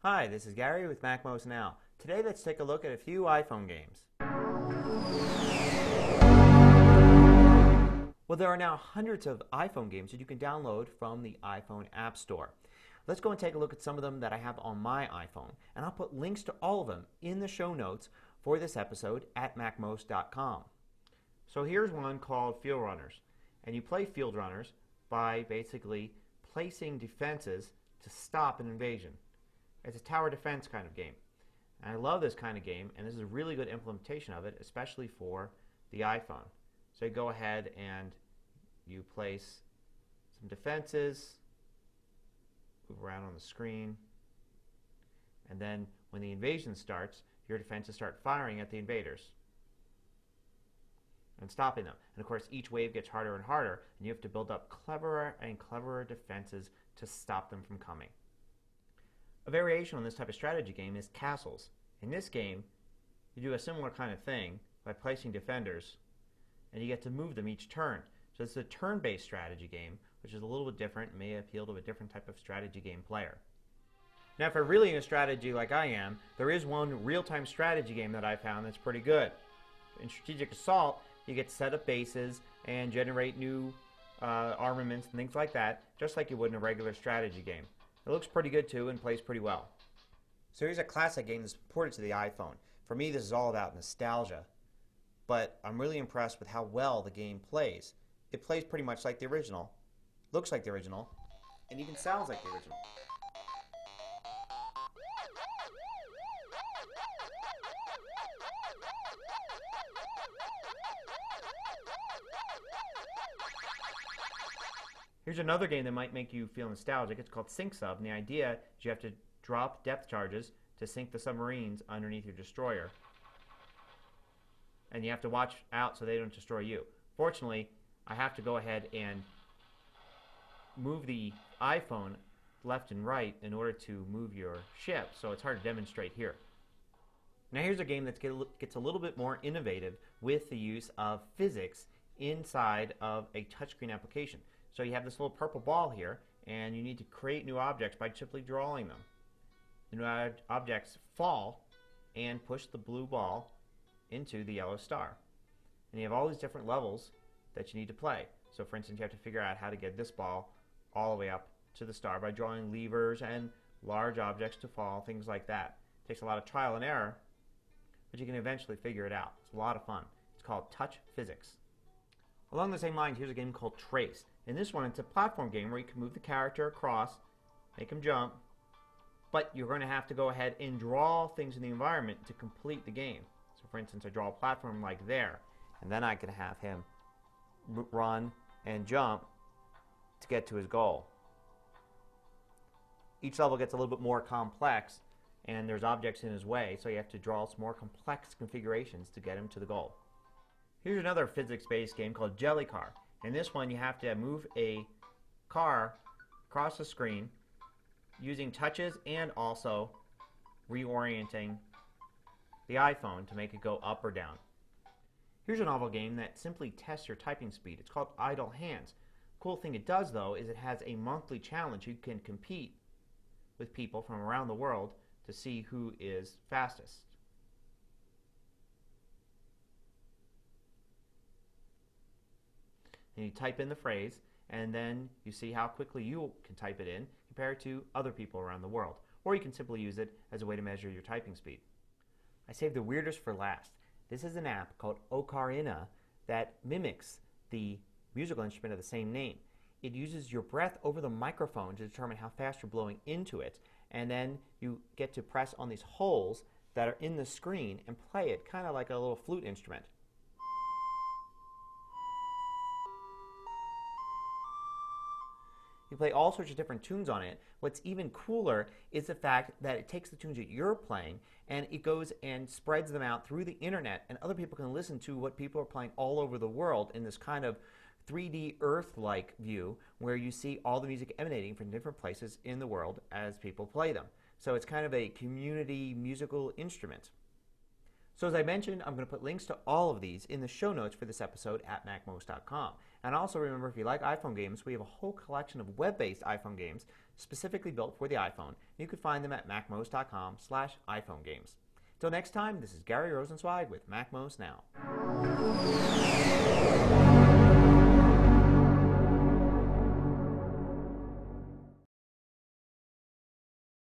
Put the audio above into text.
Hi, this is Gary with MacMost Now. Today let's take a look at a few iPhone games. Well, there are now hundreds of iPhone games that you can download from the iPhone App Store. Let's go and take a look at some of them that I have on my iPhone, and I'll put links to all of them in the show notes for this episode at MacMost.com. So here's one called Field Runners, and you play Field Runners by basically placing defenses to stop an invasion. It's a tower defense kind of game. And I love this kind of game, and this is a really good implementation of it, especially for the iPhone. So you go ahead and you place some defenses, move around on the screen, and then when the invasion starts, your defenses start firing at the invaders and stopping them. And of course, each wave gets harder and harder, and you have to build up cleverer and cleverer defenses to stop them from coming. A variation on this type of strategy game is Castles. In this game, you do a similar kind of thing by placing defenders, and you get to move them each turn. So it's a turn-based strategy game, which is a little bit different and may appeal to a different type of strategy game player. Now, if you're really into strategy like I am, there is one real-time strategy game that I found that's pretty good. In Strategic Assault, you get to set up bases and generate new armaments and things like that, just like you would in a regular strategy game. It looks pretty good too and plays pretty well. So here's a classic game that's ported to the iPhone. For me, this is all about nostalgia, but I'm really impressed with how well the game plays. It plays pretty much like the original, looks like the original, and even sounds like the original. Here's another game that might make you feel nostalgic. It's called Sink Sub, and the idea is you have to drop depth charges to sink the submarines underneath your destroyer. And you have to watch out so they don't destroy you. Fortunately, I have to go ahead and move the iPhone left and right in order to move your ship, so it's hard to demonstrate here. Now here's a game that gets a little bit more innovative with the use of physics inside of a touchscreen application. So you have this little purple ball here, and you need to create new objects by simply drawing them. The new objects fall and push the blue ball into the yellow star. And you have all these different levels that you need to play. So for instance, you have to figure out how to get this ball all the way up to the star by drawing levers and large objects to fall, things like that. It takes a lot of trial and error, but you can eventually figure it out. It's a lot of fun. It's called Touch Physics. Along the same lines, here's a game called Trace. In this one, it's a platform game where you can move the character across, make him jump, but you're going to have to go ahead and draw things in the environment to complete the game. So for instance, I draw a platform like there, and then I can have him run and jump to get to his goal. Each level gets a little bit more complex, and there's objects in his way, so you have to draw some more complex configurations to get him to the goal. Here's another physics-based game called Jelly Car. In this one, you have to move a car across the screen using touches and also reorienting the iPhone to make it go up or down. Here's a novel game that simply tests your typing speed. It's called Idle Hands. The cool thing it does, though, is it has a monthly challenge. You can compete with people from around the world to see who is fastest. And you type in the phrase, and then you see how quickly you can type it in compared to other people around the world. Or you can simply use it as a way to measure your typing speed. I saved the weirdest for last. This is an app called Oakarina that mimics the musical instrument of the same name. It uses your breath over the microphone to determine how fast you're blowing into it, and then you get to press on these holes that are in the screen and play it kind of like a little flute instrument. You play all sorts of different tunes on it. What's even cooler is the fact that it takes the tunes that you're playing and it goes and spreads them out through the internet, and other people can listen to what people are playing all over the world in this kind of 3D Earth-like view where you see all the music emanating from different places in the world as people play them. So it's kind of a community musical instrument. So as I mentioned, I'm going to put links to all of these in the show notes for this episode at MacMost.com. And also remember, if you like iPhone games, we have a whole collection of web-based iPhone games specifically built for the iPhone. You can find them at macmost.com/iPhone games. Till next time, this is Gary Rosenzweig with MacMost Now.